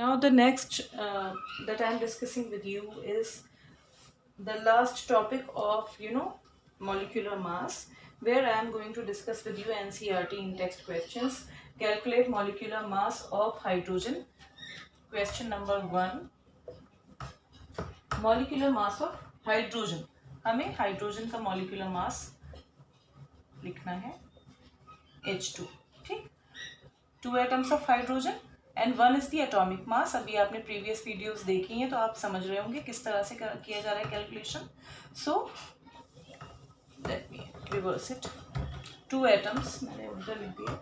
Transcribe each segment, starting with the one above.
Now the next that I am discussing with you is the last topic of molecular mass, where I am going to discuss with you NCERT in text questions. Calculate molecular mass of hydrogen. Question number 1, molecular mass of hydrogen. हमें hydrogen का molecular mass लिखना है H2. ठीक, 2 atoms of hydrogen and 1 is the atomic mass. अभी आपने previous videos देखी हैं तो आप समझ रहे होंगे किस तरह से किया जा रहा है calculation. So let me reverse it. 2 atoms, मैंने उल्टा लिख दिया.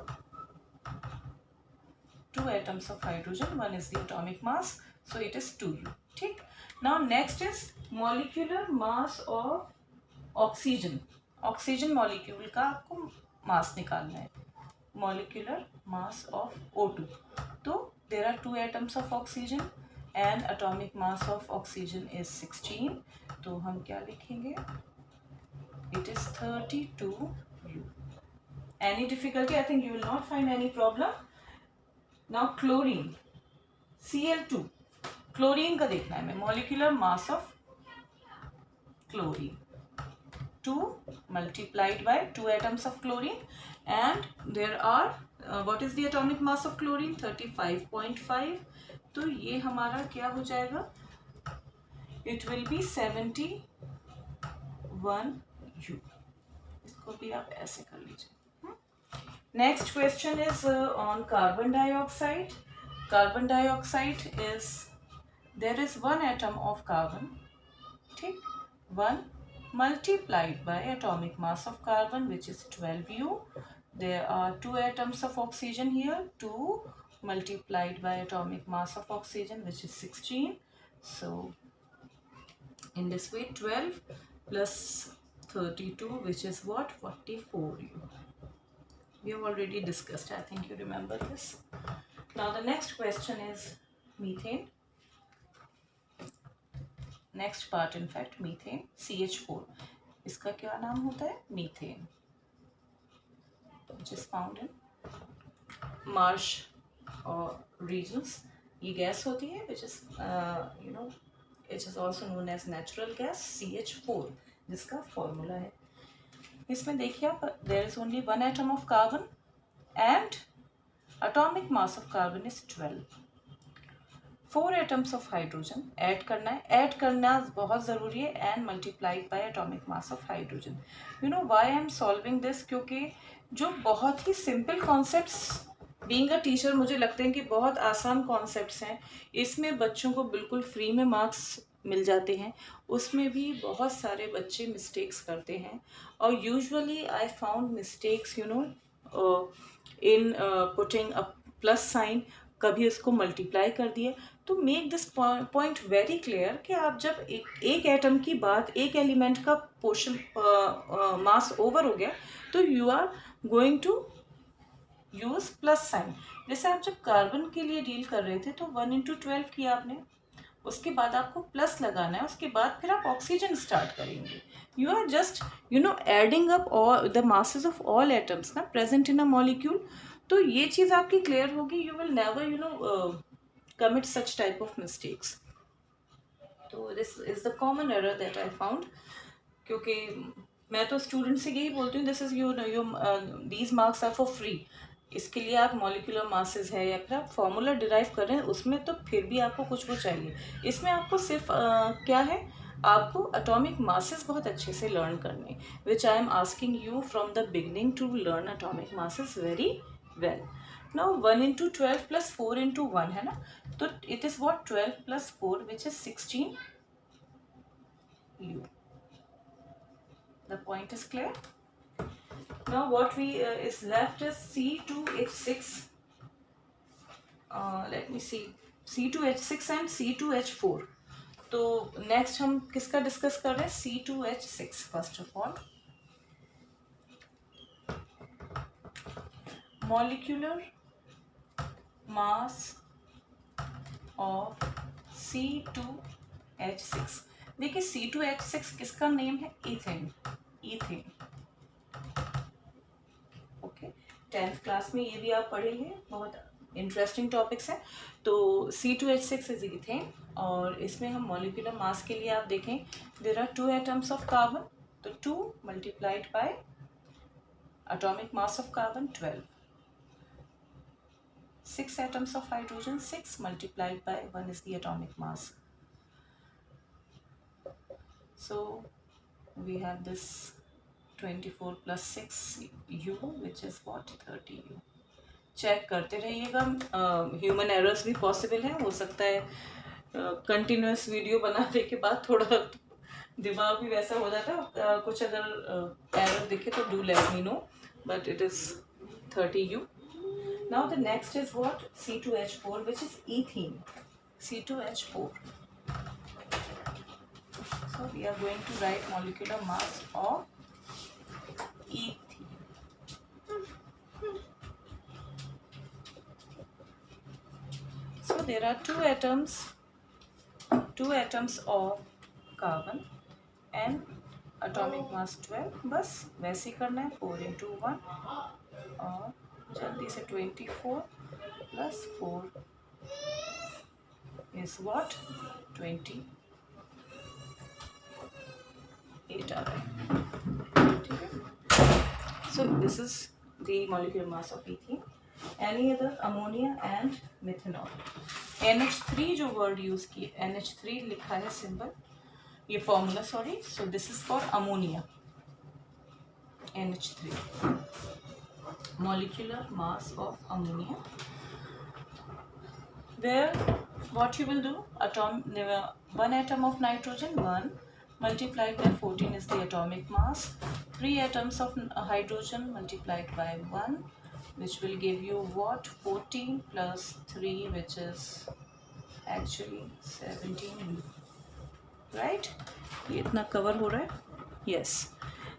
2 atoms of hydrogen, 1 is the atomic mass, so it is 2U. ठीक. Now next is molecular mass of oxygen. Oxygen molecule का आपको मास निकालना है. molecular mass of O2. तो there are 2 atoms of oxygen and atomic mass of oxygen is 16. तो हम क्या लिखेंगे? It is 32U. Any difficulty? I think you will not find any problem. Now chlorine, Cl2. Chlorine का देखना है हमें. molecular mass of chlorine, 2 multiplied by 2 atoms of chlorine, and there are what is the atomic mass of chlorine? 35.5. तो ये हमारा क्या हो जाएगा? It will be 71U. इसको भी आप ऐसे कर लीजिए. Next question is on carbon dioxide. Carbon dioxide is, there is 1 atom of carbon. ठीक, 1 multiplied by atomic mass of carbon, which is 12U. There are 2 atoms of oxygen here, 2 multiplied by atomic mass of oxygen, which is 16. So in this way, 12 plus 32, which is what? 44U. We have already discussed, I think you remember this. Now the next question is methane. Next part in fact methane, CH4. इसका क्या नाम होता है? Methane, which is found in marsh or regions. ये gas होती है which is it is also known as natural gas, CH4, जिसका formula है. इसमें देखिए आप, there is only 1 atom of carbon and atomic mass of carbon is 12. 4 atoms of hydrogen add करना है. ऐड करना बहुत ज़रूरी है. And multiplied by atomic mass of hydrogen. You know why I am solving this, क्योंकि जो बहुत ही simple concepts, being a teacher मुझे लगते हैं कि बहुत आसान कॉन्सेप्ट्स हैं, इसमें बच्चों को बिल्कुल फ्री में मार्क्स मिल जाते हैं. उसमें भी बहुत सारे बच्चे मिस्टेक्स करते हैं. और usually I found mistakes in putting a plus sign. कभी उसको मल्टीप्लाई कर दिए. तो make this point very clear कि आप जब एक एटम की बात, एक एलिमेंट का पोर्शन मास ओवर हो गया, तो you are going to use plus sign. जैसे आप जब कार्बन के लिए डील कर रहे थे तो 1/12 किया आपने, उसके बाद आपको प्लस लगाना है, उसके बाद फिर आप ऑक्सीजन स्टार्ट करेंगे. You are just adding up all the masses of all atoms ना प्रेजेंट इन अ मॉलिक्यूल. तो ये चीज़ आपकी क्लियर होगी. You will never commit such type of mistakes. तो this is the common error that I found. क्योंकि मैं तो स्टूडेंट से यही बोलती हूँ, this is these marks are for free. इसके लिए आप मॉलिक्यूलर मासेस है या फिर आप फॉर्मूला डिराइव कर रहे हैं, उसमें तो फिर भी आपको कुछ वो चाहिए. इसमें आपको सिर्फ क्या है, आपको एटॉमिक मासेस बहुत अच्छे से लर्न करने, which I am asking you from the beginning to learn atomic masses very well. Now 1/12 plus 4/1 है ना, तो it is what? 12 plus 4, which is 16U. The point is clear. Now what we is left is C2H6. Let me see, C2H6 and C2H4. तो next हम किसका discuss कर रहे हैं? C2H6 first of all. Molecular mass of C2H6. देखिए C2H6 किसका name है? Ethane. Ethane. Okay, 10th class में ये भी आप पढ़ेंगे, बहुत इंटरेस्टिंग टॉपिक्स हैं। तो C2H6 इज इथेन, और इसमें हम मॉलिक्यूलर मास के लिए आप देखें, there are 2 atoms of carbon, तो 2 multiplied by atomic mass of carbon 12, 6 atoms of hydrogen, 6 multiplied by 1 is the atomic mass. So we have this 24 plus 6 U, which is what, 30 U. Check करते रहिएगा, human errors भी possible है, हो सकता है continuous video बनाने के बाद थोड़ा दिमाग भी वैसा हो जाता है, कुछ अगर एरर दिखे तो do let me know, but it is 30U. Now the next is what? C2H4, which is ethene. C2H4. So we are going to write molecular mass of ethene. So there are two atoms of carbon and atomic mass 12. बस वैसे ही करना है, 4 into 1 और जल्दी से 24 plus 4 is what? 28 आ रहा है, ठीक है. So this is the molecular mass of ethene. Any other? Ammonia and methanol. NH3 जो word use किए, NH3 लिखा है symbol, ये formula, sorry. So this is for ammonia, NH3, molecular mass of ammonia, where what you will do, one atom of nitrogen, 1 multiplied by 14 is the atomic mass, 3 atoms of hydrogen multiplied by 1, which will give you what? 14 plus 3, which is actually 17, right? ये इतना cover हो रहा है? Yes.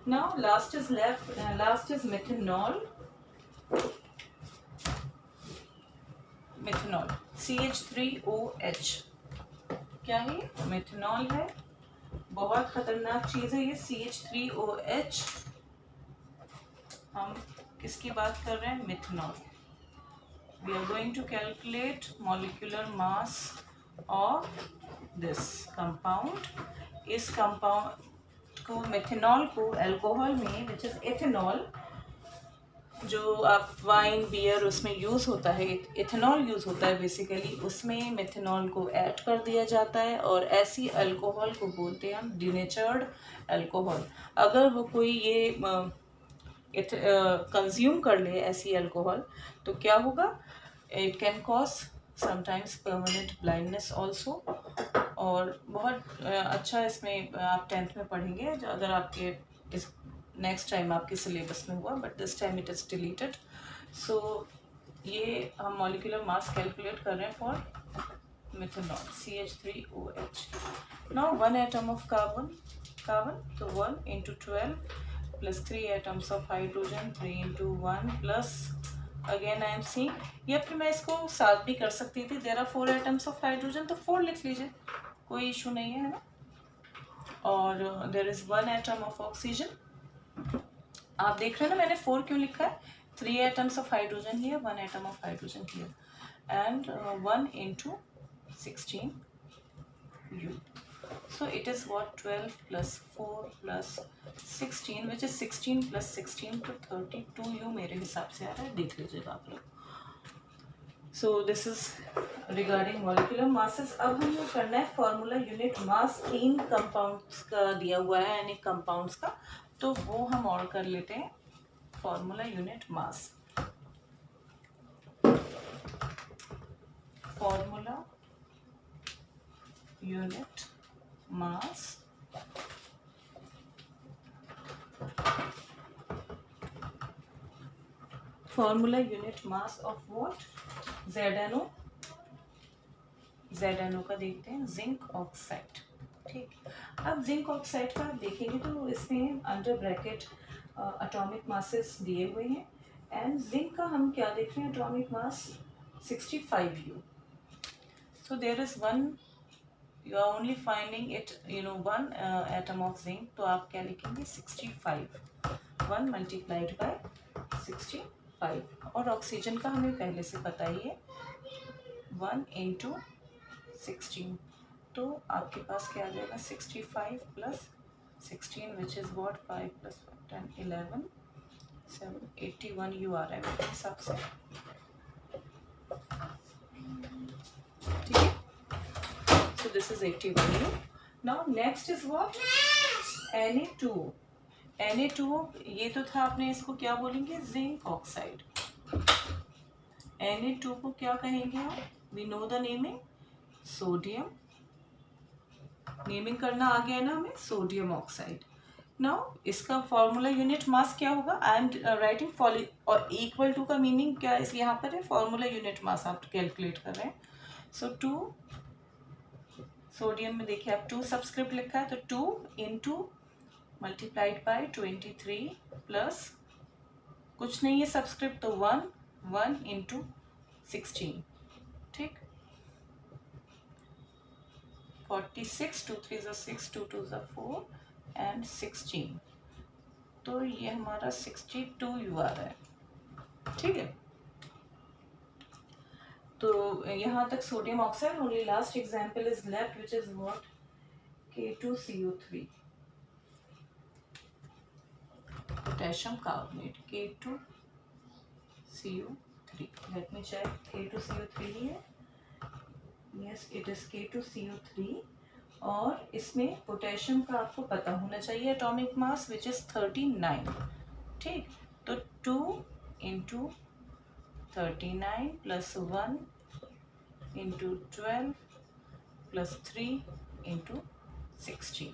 Now last is left. Last is methanol. Methanol. CH3OH. क्या है? Methanol है, बहुत खतरनाक चीज है ये CH3OH. हम किसकी बात कर रहे हैं? Methanol. We are going to calculate molecular mass of this compound. इस compound को, मेथनॉल को अल्कोहल में, which is ethanol, जो आप वाइन बियर उसमें यूज़ होता है, इथेनॉल यूज़ होता है बेसिकली, उसमें मेथनॉल को ऐड कर दिया जाता है, और ऐसी अल्कोहल को बोलते हैं हम डिनेचर्ड अल्कोहल. अगर वो कोई ये कंज्यूम कर ले ऐसी अल्कोहल, तो क्या होगा? It can cause sometimes permanent blindness also. और बहुत अच्छा इसमें आप 10th में पढ़ेंगे, अगर आपके इस नेक्स्ट टाइम आपके सिलेबस में हुआ, but this time it is deleted. So ये हम मॉलिक्यूलर मास कैलकुलेट कर रहे हैं for methanol CH3OH. Now 1 atom of carbon, तो 1 into 12 plus 3 atoms of hydrogen, 3 into 1 plus, again I am seeing, या फिर मैं इसको 7 भी कर सकती थी. There are 4 atoms of hydrogen, तो 4 लिख लीजिए, कोई इशू नहीं है ना. और there is 1 atom of oxygen. आप देख रहे हैं ना मैंने 4 क्यों लिखा है? 3 atoms of hydrogen here, 1 atom of hydrogen here, and 1 into 16U. So it is what? 12 plus 4 plus 16, which is 16 plus 16 to 32U मेरे हिसाब से आ रहा है, देख लीजिएगा आप लोग. So this is regarding molecular masses. अब हम लोग करना है फॉर्मूला यूनिट मास. 3 कंपाउंड्स का दिया हुआ है, यानी कंपाउंड्स का, तो वो हम और कर लेते हैं. Formula unit mass, formula unit mass formula unit mass of what? ZNO. ZNO का देखते हैं, जिंक ऑक्साइड. ठीक, अब जिंक ऑक्साइड का देखेंगे तो इसमें अंडर ब्रैकेट एटॉमिक मासेस दिए हुए हैं, एंड जिंक का हम क्या देख रहे हैं? Atomic mass 65U. So there is one, you are only finding it, one atom of zinc, तो आप क्या लिखेंगे? 65. 1 multiplied by 65. 5 और ऑक्सीजन का हमें पहले से पता ही है 1 × 16, तो आपके पास क्या आ जाएगा 65 + 16 विच इज़ वॉट 5 + 10 11 7 81 यू आ रहा है मेरे हिसाब से, ठीक है। So this is 81 you. Now next is what Na2। Na2 ये तो था, आपने इसको क्या बोलेंगे जिंक ऑक्साइड। Na2 को क्या कहेंगे हम, we know the naming sodium, naming करना आ गया ना हमें, सोडियम ऑक्साइड। नाउ इसका फॉर्मूला यूनिट मास क्या होगा, आई एम राइटिंग और इक्वल टू का मीनिंग क्या है यहाँ पर है, फॉर्मूला यूनिट मास आप कैलकुलेट कर रहे हैं। सो 2 सोडियम में देखिए आप 2 सबस्क्रिप्ट लिखा है, तो 2 × मल्टीप्लाइड बाय 23 प्लस कुछ नहीं है सबस्क्रिप्ट, तो 1 × 16, ठीक। 46 2 3 = 6 2 2 = 4 एंड 16, तो ये हमारा 62 यू आ रहा है, ठीक है। तो यहाँ तक sodium oxide. Only last example is left which is what K2CO3, potassium carbonate K2CO3। Let me check, K2CO3 ही है, यस इट इज K2CO3। और इसमें पोटेशियम का आपको पता होना चाहिए एटॉमिक मास विच इज 39, ठीक। तो 2 × 39 + 1 × 12 + 3 × 16,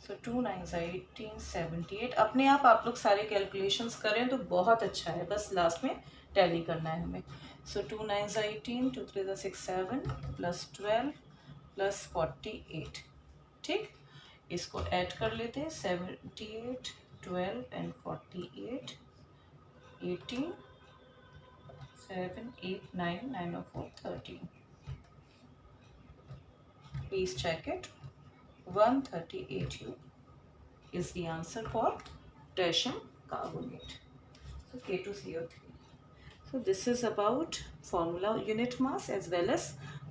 सो 2 9 = 18 78। अपने आप लोग सारे कैलकुलेशंस करें तो बहुत अच्छा है, बस लास्ट में टैली करना है हमें। सो 2 9 = 18 2 3 = 6 7 + 12 + 48, ठीक। इसको ऐड कर लेते हैं, 78 12 एंड 48 18 7 8 9 9 और 4 13। Please check it. 138 U is the answer for potassium carbonate. So K2CO3. So this is about formula unit mass as well as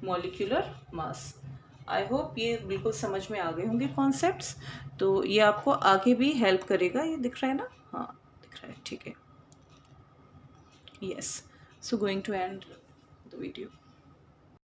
molecular mass. I hope ये बिल्कुल समझ में आ गए होंगे कॉन्सेप्ट्स, तो ये आपको आगे भी हेल्प करेगा। ये दिख रहा है ना, हाँ दिख रहा है, ठीक है। Yes, so going to end the video.